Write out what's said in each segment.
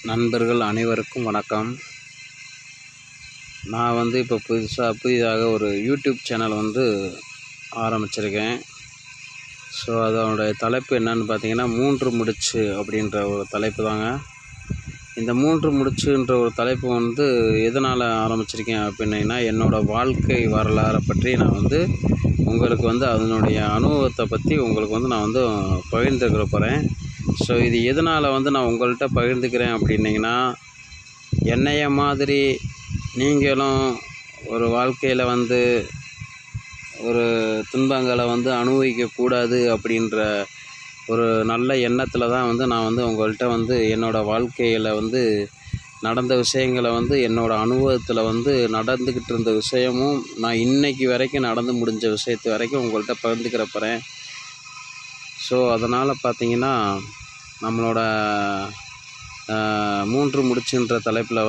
நண்பர்கள் அனைவருக்கும் வணக்கம். நான் இப்போ புதிதாக ஒரு யூடியூப் சேனல் ஆரம்பிச்சிருக்கேன். ஸோ அதனுடைய தலைப்பு என்னன்னு பார்த்தீங்கன்னா, 3 முடிச்சு அப்படின்ற ஒரு தலைப்பு தாங்க. இந்த 3 முடிச்சுன்ற ஒரு தலைப்பு எதனால் ஆரம்பிச்சிருக்கேன் அப்படின்னா, என்னோடய வாழ்க்கை வரலாறை பற்றி நான் உங்களுக்கு அதனுடைய அனுபவத்தை பற்றி உங்களுக்கு நான் பகிர்ந்துக்கிற போகிறேன். ஸோ இது எதனால் நான் உங்கள்கிட்ட பகிர்ந்துக்கிறேன் அப்படின்னிங்கன்னா, என்னைய மாதிரி நீங்களும் ஒரு வாழ்க்கையில் ஒரு துன்பங்களை அனுபவிக்கக்கூடாது அப்படின்ற ஒரு நல்ல எண்ணத்தில் தான் நான் உங்கள்கிட்ட என்னோடய வாழ்க்கையில் நடந்த விஷயங்களை என்னோடய அனுபவத்தில் நடந்துக்கிட்டு இருந்த விஷயமும் நான் இன்றைக்கி வரைக்கும் நடந்து முடிஞ்ச விஷயத்து வரைக்கும் உங்கள்கிட்ட பகிர்ந்துக்கிற போகிறேன். ஸோ அதனால் பார்த்திங்கன்னா, நம்மளோட 3 முடிச்சுன்ற தலைப்பில்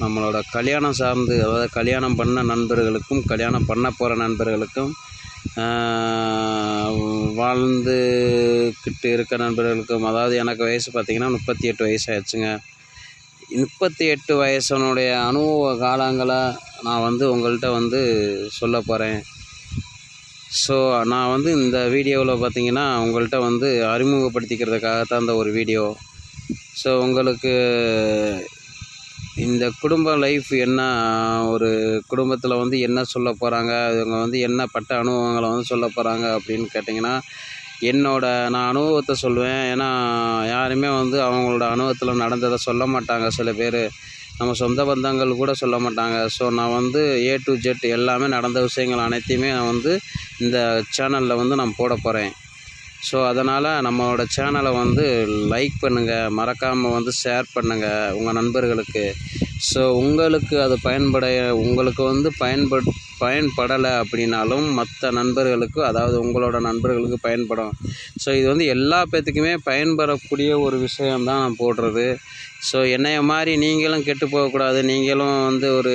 நம்மளோட கல்யாணம் சார்ந்து, அதாவது கல்யாணம் பண்ண நண்பர்களுக்கும் கல்யாணம் பண்ண போகிற நண்பர்களுக்கும் வாழ்ந்துக்கிட்டு இருக்க நண்பர்களுக்கும், அதாவது எனக்கு வயசு பார்த்திங்கன்னா 38 வயசு ஆயிடுச்சுங்க. 38 வயசனுடைய அனுபவ காலங்களை நான் உங்கள்கிட்ட சொல்ல போகிறேன். ஸோ நான் இந்த வீடியோவில் பார்த்திங்கன்னா உங்கள்கிட்ட அறிமுகப்படுத்திக்கிறதுக்காகத்தான் இந்த ஒரு வீடியோ. ஸோ உங்களுக்கு இந்த குடும்ப லைஃப் என்ன, ஒரு குடும்பத்தில் என்ன சொல்ல போகிறாங்க, இவங்க என்ன பட்ட அனுபவங்களை சொல்ல போகிறாங்க அப்படின்னு கேட்டிங்கன்னா, நான் அனுபவத்தை சொல்லுவேன். ஏன்னா யாருமே அவங்களோட அனுபவத்தில் நடந்ததை சொல்ல மாட்டாங்க. சில பேர் நம்ம சொந்த பந்தங்கள் கூட சொல்ல மாட்டாங்க. ஸோ நான் A to Z எல்லாமே நடந்த விஷயங்கள் அனைத்தையுமே நான் இந்த சேனலில் நான் போட போகிறேன். ஸோ அதனால் நம்மளோட சேனலை லைக் பண்ணுங்கள், மறக்காமல் ஷேர் பண்ணுங்கள் உங்கள் நண்பர்களுக்கு. ஸோ உங்களுக்கு அது உங்களுக்கு பயன்படலை அப்படின்னாலும் மற்ற நண்பர்களுக்கு, அதாவது உங்களோட நண்பர்களுக்கு பயன்படும். ஸோ இது எல்லா பேர்த்துக்குமே பயன்படக்கூடிய ஒரு விஷயம்தான் நான் போடுறது. ஸோ என்னைய மாதிரி நீங்களும் கெட்டு போகக்கூடாது, நீங்களும் ஒரு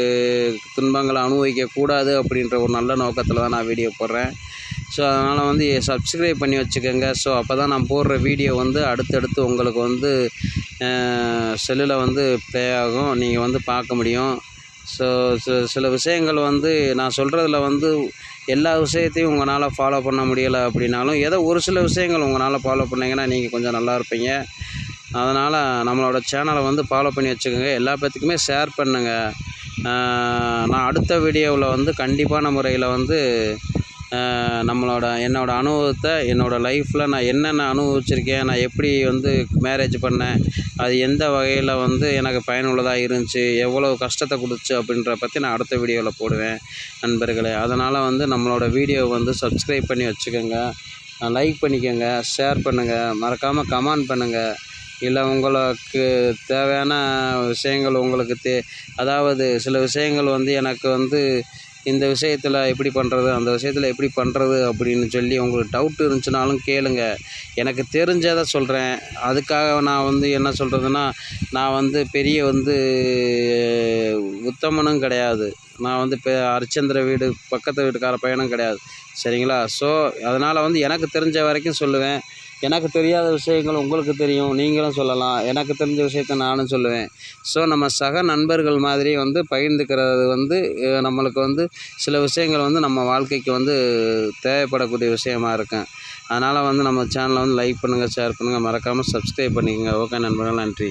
துன்பங்களை அனுபவிக்கக்கூடாது அப்படின்ற ஒரு நல்ல நோக்கத்தில் தான் நான் வீடியோ போடுறேன். ஸோ அதனால் சப்ஸ்கிரைப் பண்ணி வச்சுக்கோங்க. ஸோ அப்போ தான் நான் போடுற வீடியோ அடுத்தடுத்து உங்களுக்கு செல்லில் ப்ளே ஆகும், நீங்கள் பார்க்க முடியும். ஸோ சில விஷயங்கள் நான் சொல்கிறதுல எல்லா விஷயத்தையும் உங்களால் ஃபாலோ பண்ண முடியலை அப்படின்னாலும், ஏதோ ஒரு சில விஷயங்கள் உங்களால் ஃபாலோ பண்ணிங்கன்னா நீங்கள் கொஞ்சம் நல்லா இருப்பீங்க. அதனால் நம்மளோட சேனலை ஃபாலோ பண்ணி வச்சுக்கோங்க. எல்லா பேர்த்துக்குமே ஷேர் பண்ணுங்கள். நான் அடுத்த வீடியோவில் கண்டிப்பான முறையில் என்னோடய அனுபவத்தை, என்னோடய லைஃப்பில் நான் என்னென்ன அனுபவிச்சிருக்கேன், நான் எப்படி மேரேஜ் பண்ணேன், அது எந்த வகையில் எனக்கு பயனுள்ளதாக இருந்துச்சு, எவ்வளோ கஷ்டத்தை கொடுத்துச்சு அப்படின்ற பற்றி நான் அடுத்த வீடியோவில் போடுவேன் நண்பர்களே. அதனால் நம்மளோட வீடியோ சப்ஸ்கிரைப் பண்ணி வச்சுக்கோங்க, லைக் பண்ணிக்கோங்க, ஷேர் பண்ணுங்கள், மறக்காமல் கமெண்ட் பண்ணுங்கள். இல்லை உங்களுக்கு தேவையான விஷயங்கள் அதாவது சில விஷயங்கள் எனக்கு இந்த விஷயத்தில் எப்படி பண்ணுறது, அந்த விஷயத்தில் எப்படி பண்ணுறது அப்படின்னு சொல்லி உங்களுக்கு டவுட் இருந்துச்சுனாலும் கேளுங்க. எனக்கு தெரிஞ்சதை சொல்கிறேன். அதுக்காக நான் என்ன சொல்கிறதுன்னா, நான் பெரிய உத்தமனும் கிடையாது. நான் ஹரிச்சந்திர வீடு பக்கத்து வீட்டுக்கார பையனும் கிடையாது, சரிங்களா? ஸோ அதனால் எனக்கு தெரிஞ்ச வரைக்கும் சொல்லுவேன். எனக்கு தெரியாத விஷயங்கள் உங்களுக்கு தெரியும், நீங்களும் சொல்லலாம். எனக்கு தெரிஞ்ச விஷயத்த நானும் சொல்லுவேன். ஸோ நம்ம சக நண்பர்கள் மாதிரி பகிர்ந்துக்கிறது நம்மளுக்கு சில விஷயங்கள் நம்ம வாழ்க்கைக்கு தேவைப்படக்கூடிய விஷயமா இருக்கும். அதனால் நம்ம சேனலை லைக் பண்ணுங்கள், ஷேர் பண்ணுங்கள், மறக்காமல் சப்ஸ்கிரைப் பண்ணிக்கோங்க. ஓகே நண்பர்கள், நன்றி.